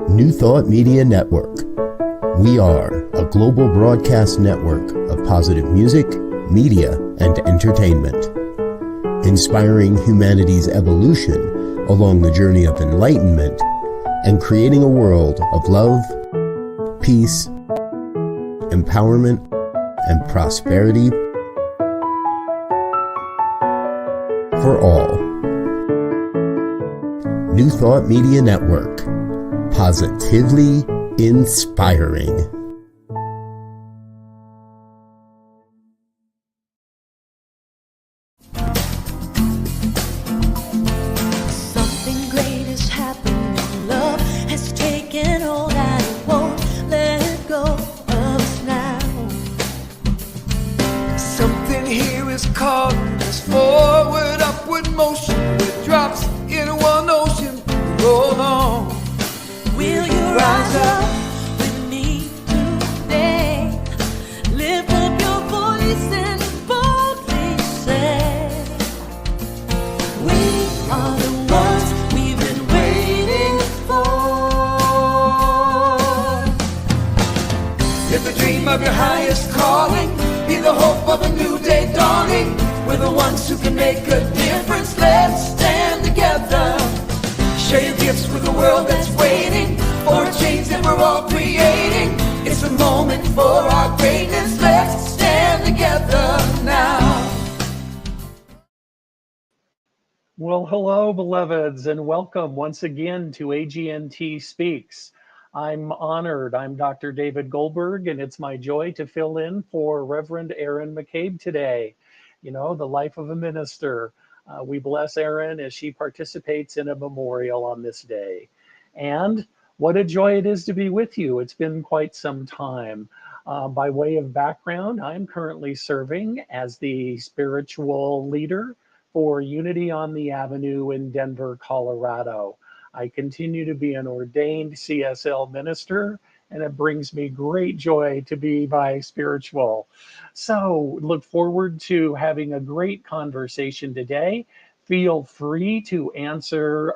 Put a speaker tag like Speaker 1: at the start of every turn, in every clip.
Speaker 1: New Thought Media Network. We are a global broadcast network of positive music, media, and entertainment, inspiring humanity's evolution along the journey of enlightenment and creating a world of love, peace, empowerment, and prosperity for all. New Thought Media Network. Positively inspiring.
Speaker 2: Something great is happening. Love has taken hold and it won't let go of us now.
Speaker 3: Something here is calling us forward, upward motion with drops in one ocean. Roll on.
Speaker 2: Will you rise up with me today? Lift up your voice and boldly say, we are the ones we've been waiting for.
Speaker 3: Live the dream of your highest calling. Be the hope of a new day dawning. We're the ones who can make a difference. Let's stand together. Share your gifts with the world that's waiting for a change that we're all creating. It's a moment for our greatness. Let's stand together now.
Speaker 4: Well, hello, beloveds, and welcome once again to AGNT Speaks. I'm honored. I'm Dr. David Goldberg, and it's my joy to fill in for Reverend Erin McCabe today. You know, the life of a minister. We bless Erin as she participates in a memorial on this day. And what a joy it is to be with you. It's been quite some time. By way of background, I'm currently serving as the spiritual leader for Unity on the Avenue in Denver, Colorado. I continue to be an ordained CSL minister, and it brings me great joy to be bi-spiritual. So look forward to having a great conversation today. Feel free to enter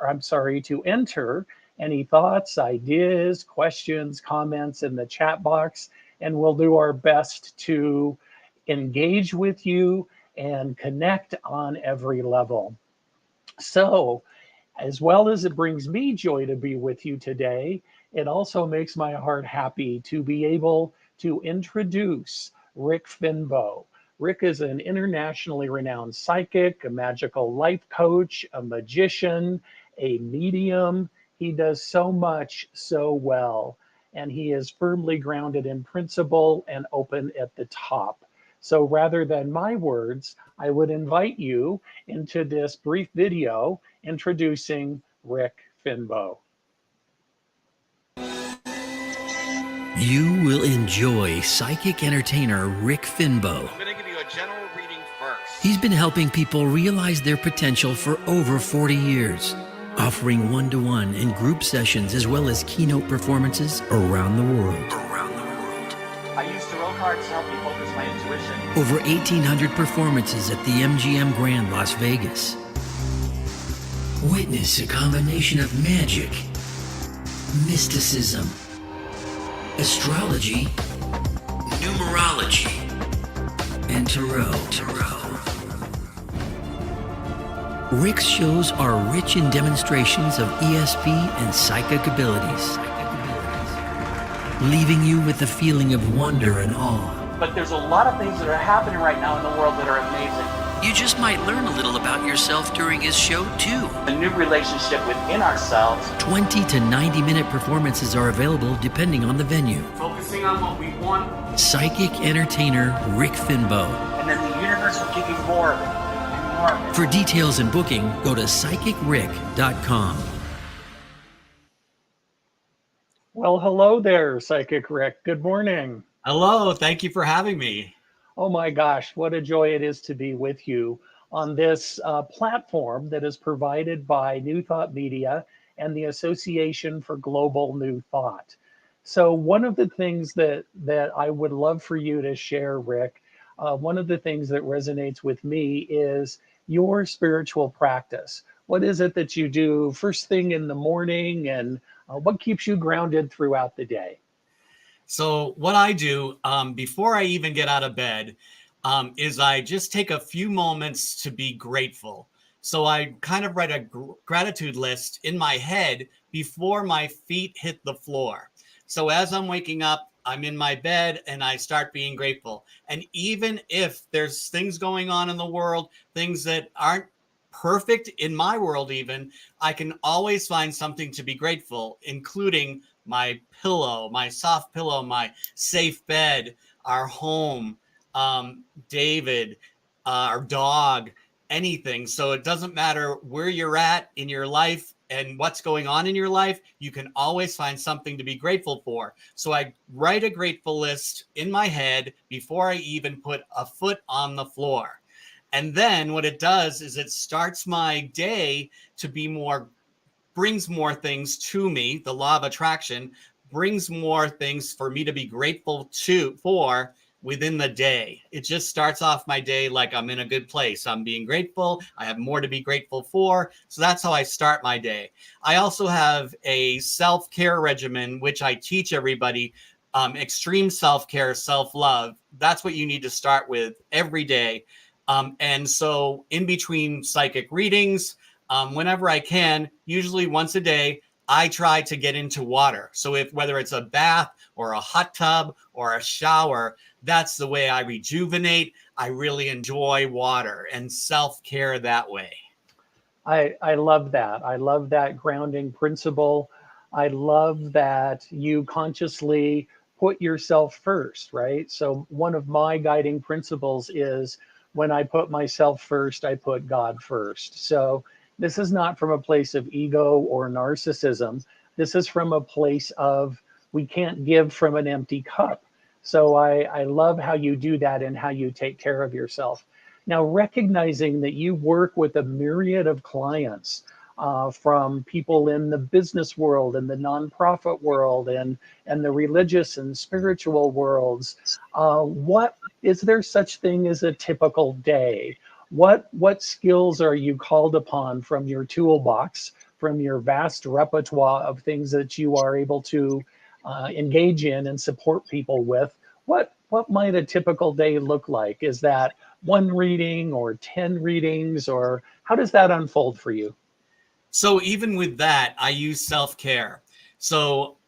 Speaker 4: any thoughts, ideas, questions, comments in the chat box, and we'll do our best to engage with you and connect on every level. So, as well as it brings me joy to be with you today, it also makes my heart happy to be able to introduce Rick Finbow. Rick is an internationally renowned psychic, a magical life coach, a magician, a medium. He does so much so well, and he is firmly grounded in principle and open at the top. So rather than my words, I would invite you into this brief video introducing Rick Finbow.
Speaker 5: You will enjoy psychic entertainer Rick Finbow.
Speaker 6: I'm going to give you a general reading first.
Speaker 5: He's been helping people realize their potential for over 40 years, offering one-to-one and group sessions as well as keynote performances around the world.
Speaker 6: I use tarot cards to help me focus my intuition.
Speaker 5: Over 1,800 performances at the MGM Grand Las Vegas. Witness a combination of magic, mysticism, astrology, numerology, and tarot. Rick's shows are rich in demonstrations of ESP and psychic abilities, leaving you with a feeling of wonder and awe.
Speaker 6: But there's a lot of things that are happening right now in the world that are amazing.
Speaker 5: You just might learn a little about yourself during his show, too.
Speaker 6: A new relationship within ourselves.
Speaker 5: 20 to 90-minute performances are available depending on the venue.
Speaker 6: Focusing on what we want.
Speaker 5: Psychic entertainer Rick Finbow.
Speaker 6: And then the universe will give you more of it. And more of it.
Speaker 5: For details and booking, go to psychicrick.com.
Speaker 4: Well, hello there, Psychic Rick. Good morning.
Speaker 7: Hello, thank you for having me.
Speaker 4: Oh my gosh, what a joy it is to be with you on this platform that is provided by New Thought Media and the Association for Global New Thought. So one of the things that I would love for you to share, Rick, one of the things that resonates with me is your spiritual practice, What is it that you do first thing in the morning, and what keeps you grounded throughout the day?
Speaker 7: So what I do before I even get out of bed is I just take a few moments to be grateful. So I kind of write a gratitude list in my head before my feet hit the floor. So as I'm waking up, I'm in my bed and I start being grateful. And even if there's things going on in the world, things that aren't perfect in my world, even, I can always find something to be grateful, including my pillow, my soft pillow, my safe bed, our home, David, our dog, anything. So it doesn't matter where you're at in your life and what's going on in your life, you can always find something to be grateful for. So I write a grateful list in my head before I even put a foot on the floor. And then what it does is it starts my day to be more, brings more things to me. The law of attraction brings more things for me to be grateful for within the day. It just starts off my day like I'm in a good place. I'm being grateful. I have more to be grateful for. So that's how I start my day. I also have a self-care regimen, which I teach everybody. Extreme self-care, self-love. That's what you need to start with every day. And so in between psychic readings, whenever I can, usually once a day, I try to get into water. So whether it's a bath or a hot tub or a shower, that's the way I rejuvenate. I really enjoy water and self-care that way.
Speaker 4: I love that. I love that grounding principle. I love that you consciously put yourself first, right? So, one of my guiding principles is when I put myself first, I put God first. So, this is not from a place of ego or narcissism. This is from a place of we can't give from an empty cup. So, I love how you do that and how you take care of yourself. Now, recognizing that you work with a myriad of clients, from people in the business world and the nonprofit world and the religious and spiritual worlds, what is there such thing as a typical day? What skills are you called upon from your toolbox, from your vast repertoire of things that you are able to engage in and support people with? What might a typical day look like? Is that one reading or 10 readings, or how does that unfold for you?
Speaker 7: So even with that, I use self-care. So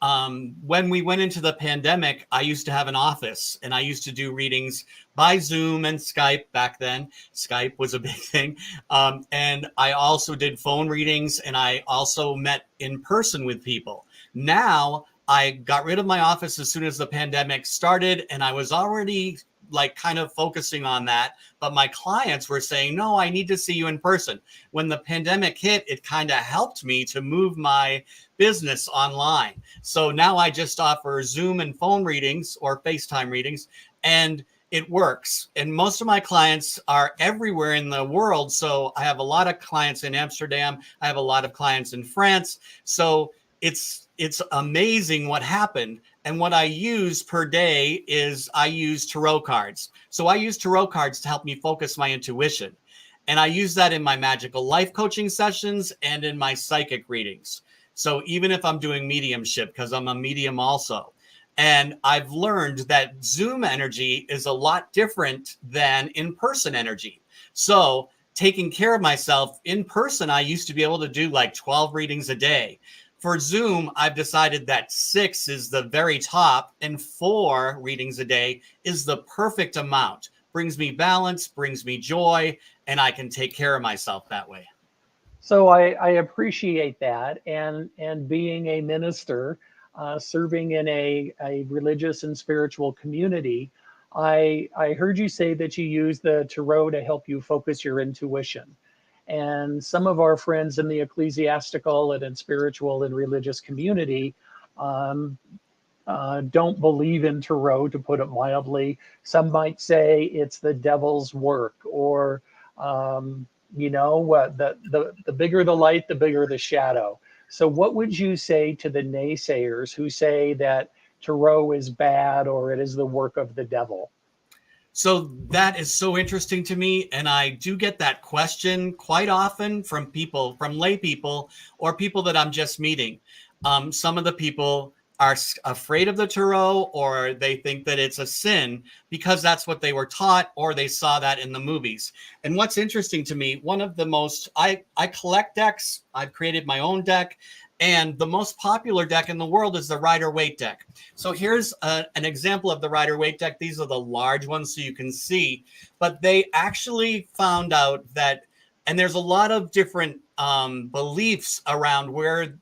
Speaker 7: when we went into the pandemic, I used to have an office and I used to do readings by Zoom and Skype back then. Skype was a big thing. And I also did phone readings and I also met in person with people. Now I got rid of my office as soon as the pandemic started, and I was already like kind of focusing on that. But my clients were saying, no, I need to see you in person. When the pandemic hit, it kind of helped me to move my business online. So now I just offer Zoom and phone readings or FaceTime readings, and it works. And most of my clients are everywhere in the world. So I have a lot of clients in Amsterdam. I have a lot of clients in France. So it's amazing what happened. And what I use per day is I use tarot cards. So I use tarot cards to help me focus my intuition. And I use that in my magical life coaching sessions and in my psychic readings. So even if I'm doing mediumship, because I'm a medium also. And I've learned that Zoom energy is a lot different than in-person energy. So taking care of myself in person, I used to be able to do like 12 readings a day. For Zoom, I've decided that 6 is the very top and 4 readings a day is the perfect amount. Brings me balance, brings me joy, and I can take care of myself that way.
Speaker 4: So I appreciate that, and being a minister, serving in a religious and spiritual community, I heard you say that you use the tarot to help you focus your intuition. And some of our friends in the ecclesiastical and in spiritual and religious community um, don't believe in tarot, to put it mildly. Some might say it's the devil's work, or what the bigger the light, the bigger the shadow. So, what would you say to the naysayers who say that tarot is bad or it is the work of the devil?
Speaker 7: So that is so interesting to me. And I do get that question quite often from people, from lay people or people that I'm just meeting. Some of the people are afraid of the tarot, or they think that it's a sin because that's what they were taught, or they saw that in the movies. And what's interesting to me, one of the most, I collect decks. I've created my own deck. And the most popular deck in the world is the Rider-Waite deck. So here's an example of the Rider-Waite deck. These are the large ones so you can see. But they actually found out that, and there's a lot of different beliefs around where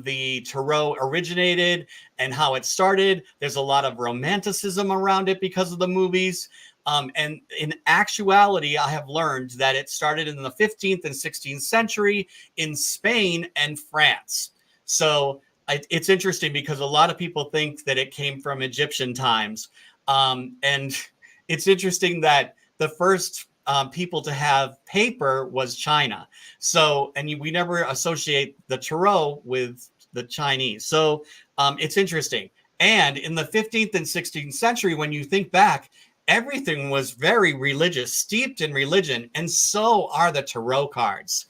Speaker 7: the tarot originated and how it started. There's a lot of romanticism around it because of the movies. And in actuality, I have learned that it started in the 15th and 16th century in Spain and France. So it's interesting because a lot of people think that it came from Egyptian times. And it's interesting that the first people to have paper was China. So, and we never associate the tarot with the Chinese. So it's interesting. And in the 15th and 16th century, when you think back, everything was very religious, steeped in religion, and so are the tarot cards.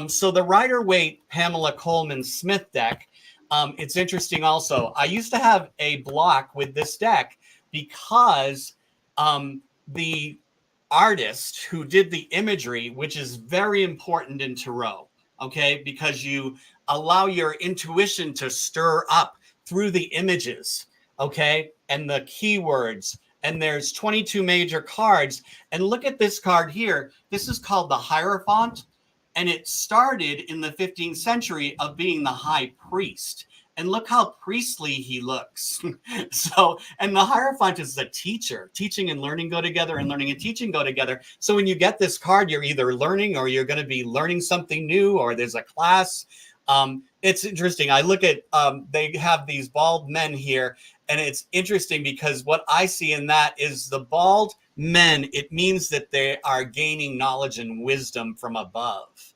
Speaker 7: So the Rider-Waite Pamela Coleman Smith deck, it's interesting also. I used to have a block with this deck because the artist who did the imagery, which is very important in tarot, okay, because you allow your intuition to stir up through the images, okay, and the keywords. And there's 22 major cards. And look at this card here. This is called the Hierophant. And it started in the 15th century of being the high priest. And look how priestly he looks. So, and the Hierophant is the teacher. Teaching and learning go together, and learning and teaching go together. So when you get this card, you're either learning or you're going to be learning something new, or there's a class. It's interesting. I look at, they have these bald men here. And it's interesting because what I see in that is the bald men, it means that they are gaining knowledge and wisdom from above.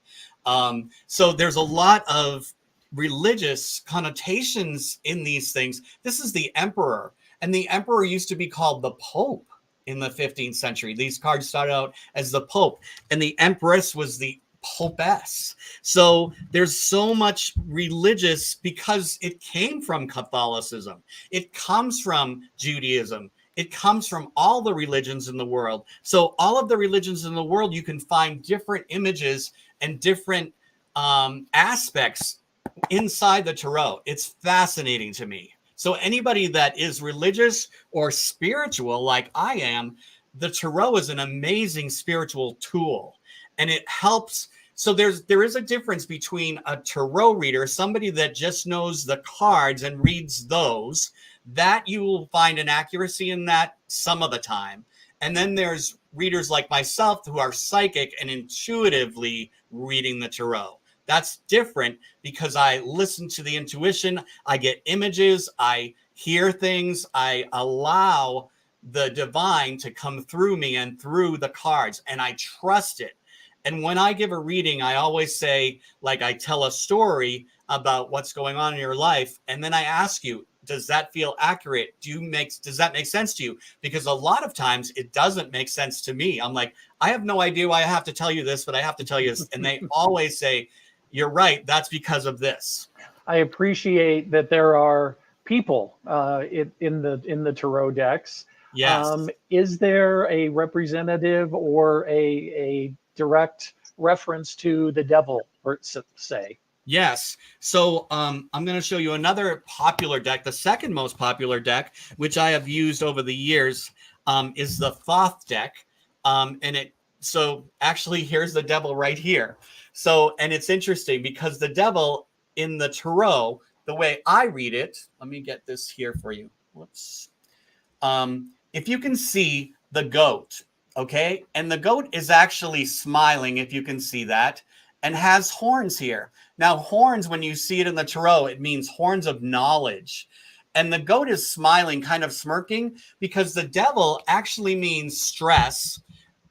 Speaker 7: So there's a lot of religious connotations in these things. This is the emperor, and the emperor used to be called the Pope in the 15th century. These cards started out as the Pope, and the empress was the Popess. So there's so much religious because it came from Catholicism. It comes from Judaism. It comes from all the religions in the world. So all of the religions in the world, you can find different images and different aspects inside the tarot. It's fascinating to me. So anybody that is religious or spiritual like I am, the tarot is an amazing spiritual tool. And it helps. So there is a difference between a tarot reader, somebody that just knows the cards and reads those, that you will find an accuracy in that some of the time. And then there's readers like myself who are psychic and intuitively reading the tarot. That's different because I listen to the intuition, I get images, I hear things, I allow the divine to come through me and through the cards, and I trust it. And when I give a reading, I always say, like, I tell a story about what's going on in your life. And then I ask you, does that feel accurate? Does that make sense to you? Because a lot of times it doesn't make sense to me. I'm like, I have no idea why I have to tell you this, but I have to tell you this. And they always say, you're right. That's because of this.
Speaker 4: I appreciate that there are people in the tarot decks.
Speaker 7: Yes.
Speaker 4: Is there a representative or a direct reference to the devil, or say?
Speaker 7: Yes. So I'm going to show you another popular deck. The second most popular deck, which I have used over the years, is the Thoth deck. So actually, here's the devil right here. So, and it's interesting because the devil in the tarot, the way I read it, let me get this here for you. Whoops. If you can see the goat, okay? And the goat is actually smiling, if you can see that, and has horns here. Now, horns, when you see it in the tarot, it means horns of knowledge. And the goat is smiling, kind of smirking, because the devil actually means stress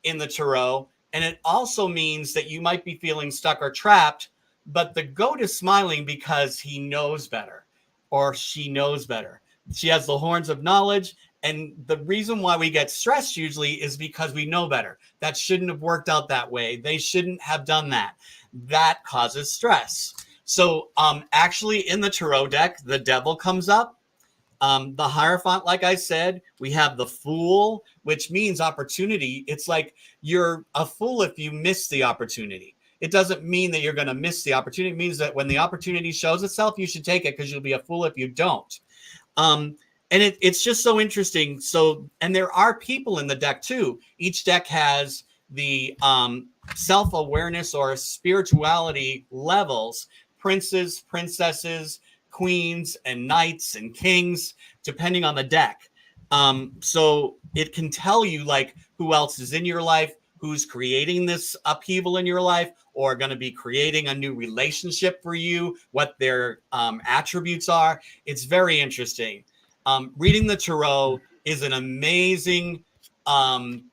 Speaker 7: in the tarot. And it also means that you might be feeling stuck or trapped, but the goat is smiling because he knows better, or she knows better. She has the horns of knowledge, And the reason why we get stressed usually is because we know better. That shouldn't have worked out that way. They shouldn't have done that. That causes stress. So actually in the tarot deck, the devil comes up. The Hierophant, like I said, we have the Fool, which means opportunity. It's like you're a fool if you miss the opportunity. It doesn't mean that you're going to miss the opportunity. It means that when the opportunity shows itself, you should take it, because you'll be a fool if you don't. And it's just so interesting. So, and there are people in the deck too. Each deck has the self-awareness or spirituality levels, princes, princesses, queens, and knights and kings, depending on the deck. So it can tell you like who else is in your life, who's creating this upheaval in your life, or going to be creating a new relationship for you, what their attributes are. It's very interesting. Reading the tarot is an amazing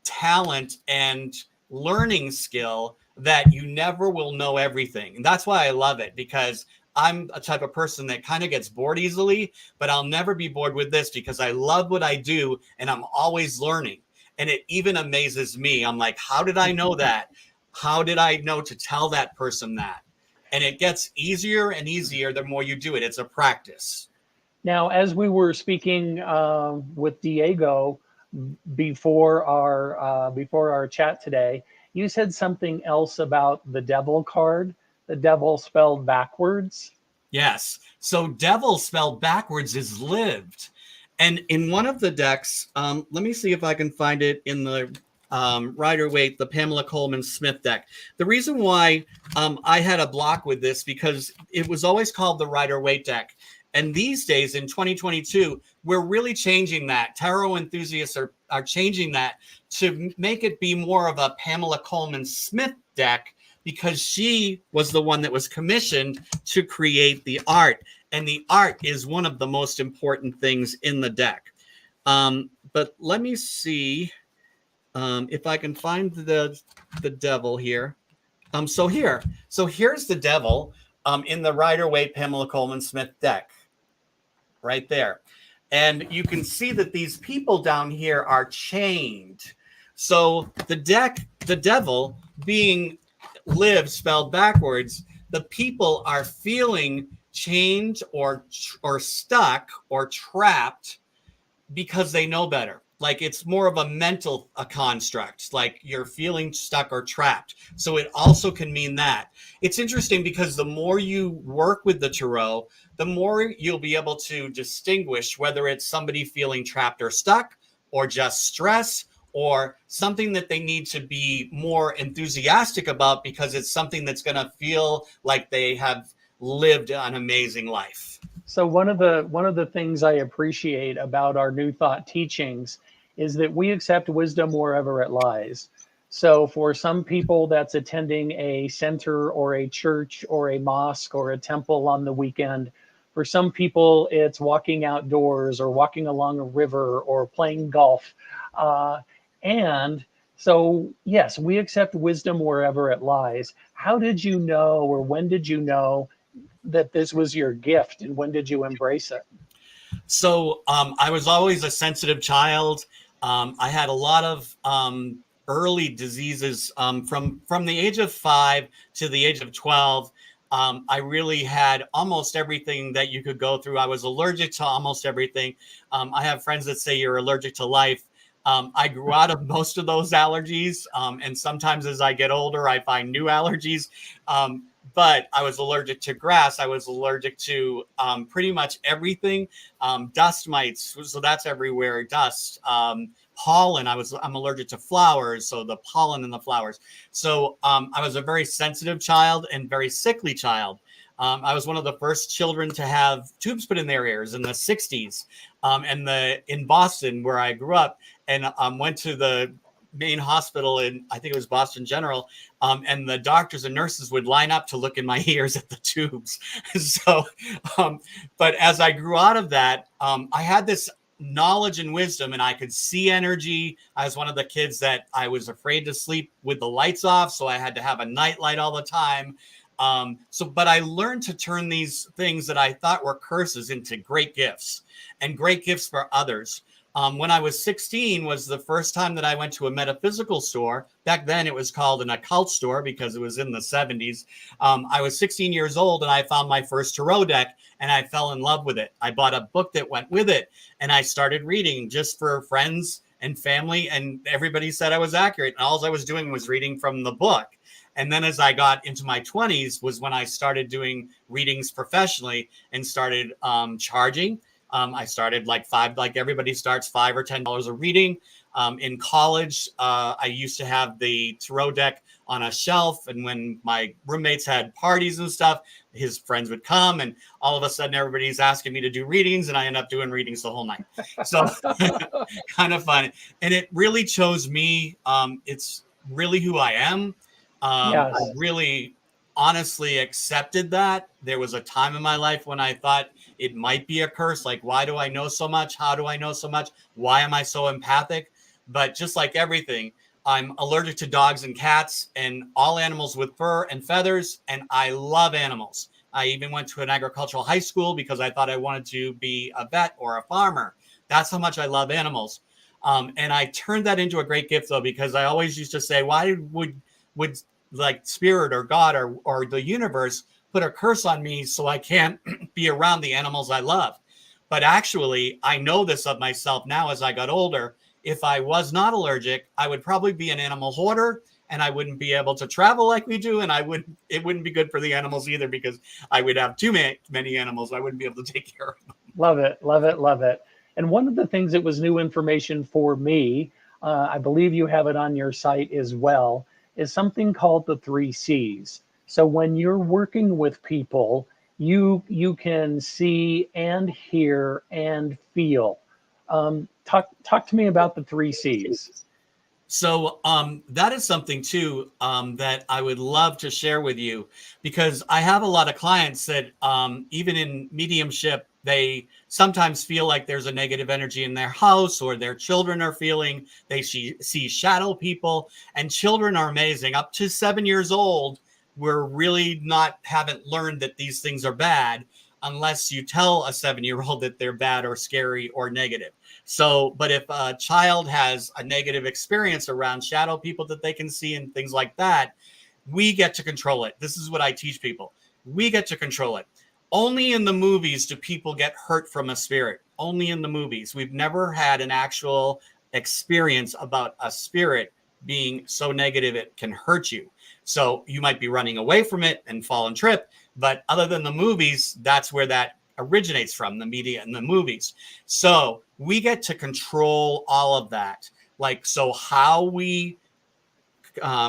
Speaker 7: talent and learning skill that you never will know everything. And that's why I love it, because I'm a type of person that kind of gets bored easily, but I'll never be bored with this because I love what I do and I'm always learning. And it even amazes me. I'm like, how did I know that? How did I know to tell that person that? And it gets easier and easier the more you do it. It's a practice.
Speaker 4: Now, as we were speaking with Diego before our chat today, you said something else about the devil card, the devil spelled backwards.
Speaker 7: Yes. So devil spelled backwards is lived. And in one of the decks, let me see if I can find it in the Rider-Waite, the Pamela Coleman Smith deck. The reason why I had a block with this, because it was always called the Rider-Waite deck. And these days in 2022, we're really changing that. Tarot enthusiasts are changing that to make it be more of a Pamela Coleman Smith deck, because she was the one that was commissioned to create the art. And the art is one of the most important things in the deck. But let me see if I can find the devil here. So here's the devil in the Rider-Waite Pamela Coleman Smith deck. Right there. And you can see that these people down here are chained. So the devil being live spelled backwards, the people are feeling chained or stuck or trapped because they know better. Like it's more of a mental construct, like you're feeling stuck or trapped. So it also can mean that. It's interesting because the more you work with the tarot, the more you'll be able to distinguish whether it's somebody feeling trapped or stuck, or just stress, or something that they need to be more enthusiastic about because it's something that's going to feel like they have lived an amazing life.
Speaker 4: So one of the things I appreciate about our New Thought teachings is that we accept wisdom wherever it lies. So for some people, that's attending a center or a church or a mosque or a temple on the weekend. For some people, it's walking outdoors or walking along a river or playing golf. And so, yes, we accept wisdom wherever it lies. How did you know, or when did you know that this was your gift, and when did you embrace it?
Speaker 7: So I was always a sensitive child. I had a lot of early diseases from the age of 5 to the age of 12. I really had almost everything that you could go through. I was allergic to almost everything. I have friends that say you're allergic to life. I grew out of most of those allergies. And sometimes as I get older, I find new allergies. But I was allergic to grass. I was allergic to pretty much everything. Dust mites, so that's everywhere. Dust, pollen. I'm allergic to flowers, so the pollen in the flowers. So I was a very sensitive child and very sickly child. I was one of the first children to have tubes put in their ears in the 60s, and in Boston, where I grew up, and went to the main hospital in, I think it was Boston General, and the doctors and nurses would line up to look in my ears at the tubes. So, but as I grew out of that, I had this knowledge and wisdom, and I could see energy. I was one of the kids that I was afraid to sleep with the lights off, so I had to have a night light all the time. But I learned to turn these things that I thought were curses into great gifts, and great gifts for others. When I was 16 was the first time that I went to a metaphysical store. Back then it was called an occult store because it was in the 70s. I was 16 years old and I found my first tarot deck and I fell in love with it. I bought a book that went with it and I started reading just for friends and family, and everybody said I was accurate. And all I was doing was reading from the book. And then as I got into my 20s was when I started doing readings professionally and started charging. I started like everybody starts $5 or $10 a reading. In college, I used to have the tarot deck on a shelf. And when my roommates had parties and stuff, his friends would come and all of a sudden everybody's asking me to do readings and I end up doing readings the whole night. So kind of fun. And it really chose me. It's really who I am.
Speaker 4: Yes.
Speaker 7: I really honestly accepted that. There was a time in my life when I thought it might be a curse. Like, why do I know so much? How do I know so much? Why am I so empathic? But just like everything, I'm allergic to dogs and cats and all animals with fur and feathers. And I love animals. I even went to an agricultural high school because I thought I wanted to be a vet or a farmer. That's how much I love animals. And I turned that into a great gift, though, because I always used to say, why would like spirit or God or the universe put a curse on me so I can't be around the animals I love? But actually, I know this of myself now as I got older. If I was not allergic, I would probably be an animal hoarder and I wouldn't be able to travel like we do. And it wouldn't be good for the animals either because I would have too many animals. I wouldn't be able to take care of them.
Speaker 4: Love it, love it, love it. And one of the things that was new information for me, I believe you have it on your site as well, is something called the 3 C's. So when you're working with people, you can see and hear and feel. Talk to me about the 3 C's.
Speaker 7: So that is something too that I would love to share with you, because I have a lot of clients that even in mediumship, they sometimes feel like there's a negative energy in their house, or their children are feeling they see shadow people. And children are amazing. Up to 7 years old, we're really haven't learned that these things are bad unless you tell a 7-year-old that they're bad or scary or negative. So, but if a child has a negative experience around shadow people that they can see and things like that, we get to control it. This is what I teach people. We get to control it. Only in the movies do people get hurt from a spirit. Only in the movies. We've never had an actual experience about a spirit being so negative it can hurt you. So you might be running away from it and fall and trip. But other than the movies, that's where that originates from, the media and the movies. So we get to control all of that. Like, so how we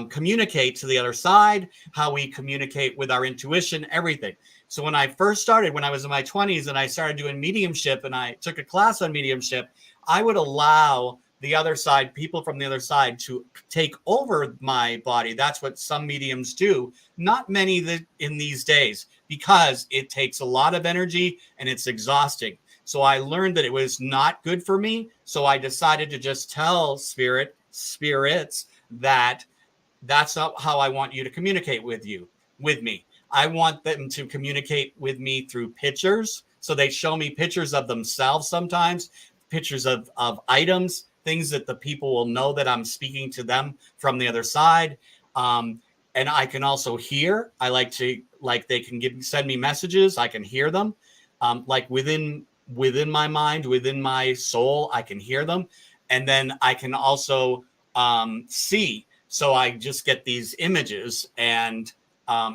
Speaker 7: communicate to the other side, how we communicate with our intuition, everything. So when I first started, when I was in my 20s and I started doing mediumship and I took a class on mediumship, I would allow the other side, people from the other side, to take over my body. That's what some mediums do. Not many in these days, because it takes a lot of energy and it's exhausting. So I learned that it was not good for me. So I decided to just tell spirits that that's not how I want you to communicate with me. I want them to communicate with me through pictures. So they show me pictures of themselves sometimes, pictures of items, things that the people will know that I'm speaking to them from the other side. And I can also hear. I like they can send me messages. I can hear them. Like within my mind, within my soul, I can hear them. And then I can also see. So I just get these images and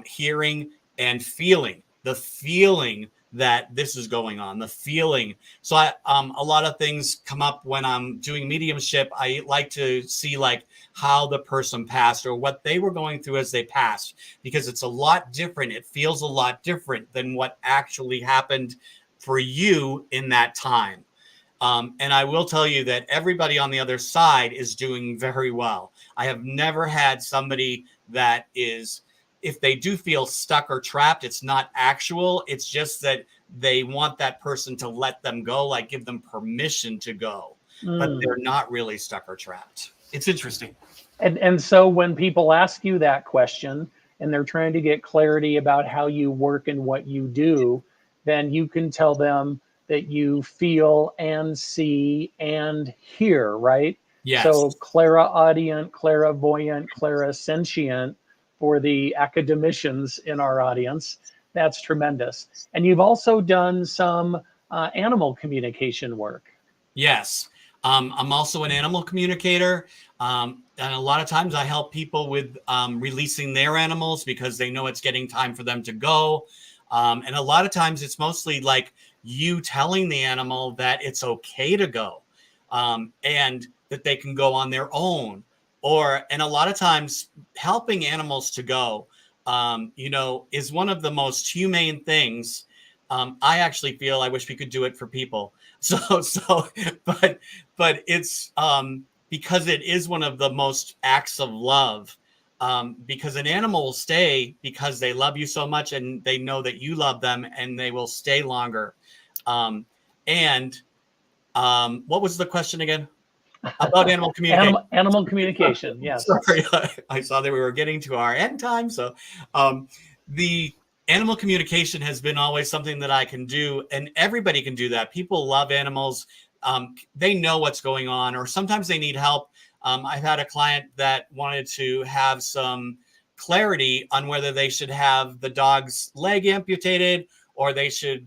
Speaker 7: hearing and feeling, the feeling that this is going on, the feeling. So a lot of things come up when I'm doing mediumship. I like to see like how the person passed or what they were going through as they passed, because it's a lot different. It feels a lot different than what actually happened for you in that time. And I will tell you that everybody on the other side is doing very well. I have never had somebody that is, if they do feel stuck or trapped, it's not actual. It's just that they want that person to let them go, like give them permission to go, but they're not really stuck or trapped. It's interesting.
Speaker 4: And so when people ask you that question and they're trying to get clarity about how you work and what you do, then you can tell them that you feel and see and hear, right?
Speaker 7: Yes.
Speaker 4: So clairaudient, clairvoyant, clairsentient for the academicians in our audience. That's tremendous. And you've also done some animal communication work.
Speaker 7: Yes. I'm also an animal communicator. And a lot of times I help people with releasing their animals because they know it's getting time for them to go. And a lot of times it's mostly like you telling the animal that it's okay to go, and that they can go on their own. And a lot of times helping animals to go, is one of the most humane things. I actually feel I wish we could do it for people. But it's because it is one of the most acts of love, because an animal will stay because they love you so much and they know that you love them and they will stay longer. What was the question again? About animal communication.
Speaker 4: Animal communication, yes.
Speaker 7: Sorry, I saw that we were getting to our end time. So the animal communication has been always something that I can do, and everybody can do that. People love animals. They know what's going on, or sometimes they need help. I've had a client that wanted to have some clarity on whether they should have the dog's leg amputated or they should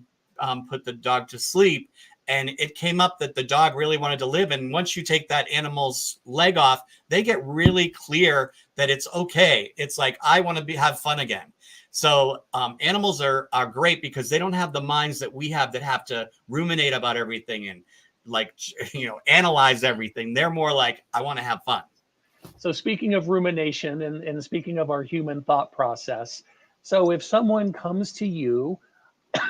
Speaker 7: put the dog to sleep. And it came up that the dog really wanted to live. And once you take that animal's leg off, they get really clear that it's okay. It's like, I want to have fun again. So animals are great because they don't have the minds that we have that have to ruminate about everything and analyze everything. They're more like, I want to have fun.
Speaker 4: So speaking of rumination and speaking of our human thought process, so if someone comes to you,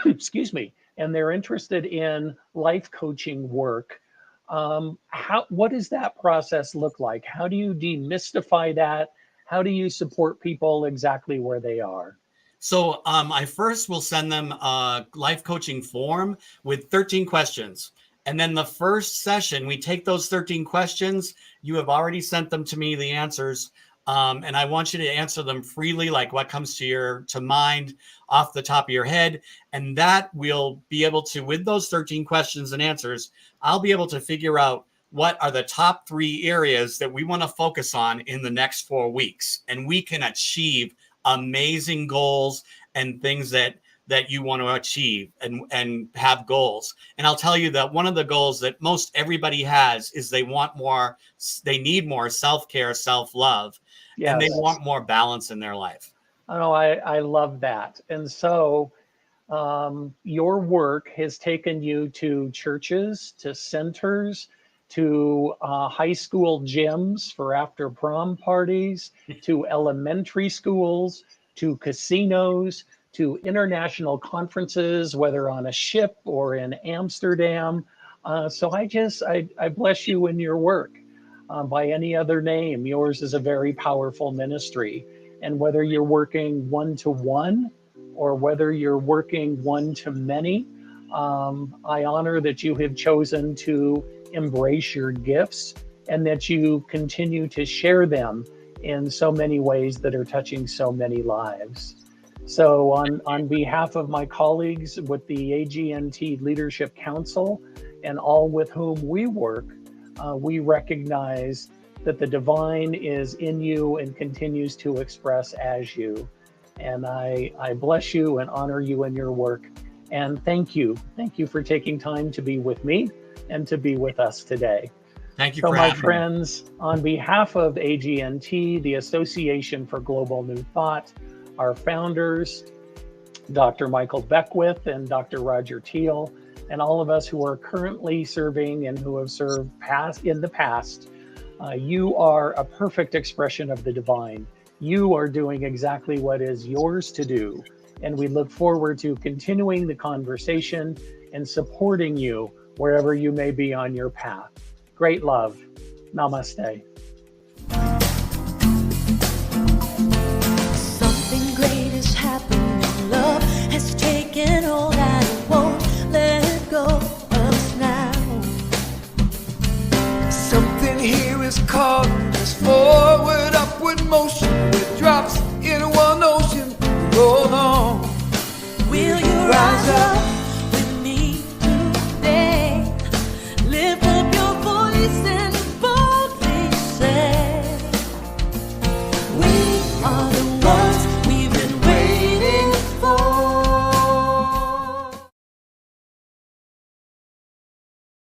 Speaker 4: excuse me, and they're interested in life coaching work, what does that process look like? How do you demystify that? How do you support people exactly where they are?
Speaker 7: So I first will send them a life coaching form with 13 questions. And then the first session, we take those 13 questions. You have already sent them to me, the answers. And I want you to answer them freely, like what comes to mind off the top of your head. And that we'll be able to, with those 13 questions and answers, I'll be able to figure out what are the top 3 areas that we want to focus on in the next 4 weeks. And we can achieve amazing goals and things that you want to achieve and have goals. And I'll tell you that one of the goals that most everybody has is they need more self-care, self-love. Yes. And they want more balance in their life.
Speaker 4: Oh, I love that. And so your work has taken you to churches, to centers, to high school gyms for after prom parties, to elementary schools, to casinos, to international conferences, whether on a ship or in Amsterdam. So I bless you in your work. By any other name, yours is a very powerful ministry. And whether you're working one-to-one or whether you're working one-to-many, I honor that you have chosen to embrace your gifts and that you continue to share them in so many ways that are touching so many lives. So on behalf of my colleagues with the AGNT Leadership Council and all with whom we work, we recognize that the divine is in you and continues to express as you. And I bless you and honor you in your work. And thank you. Thank you for taking time to be with me and to be with us today.
Speaker 7: Thank you.
Speaker 4: So my friends, on behalf of AGNT, the Association for Global New Thought, our founders, Dr. Michael Beckwith and Dr. Roger Teal, and all of us who are currently serving and who have served in the past, you are a perfect expression of the divine. You are doing exactly what is yours to do. And we look forward to continuing the conversation and supporting you wherever you may be on your path. Great love. Namaste.
Speaker 2: Something great is happening. Love has taken all that it won't let go of us now.
Speaker 3: Something here is calling us forward, upward motion with drops in one ocean. Roll on.
Speaker 2: Will you rise up?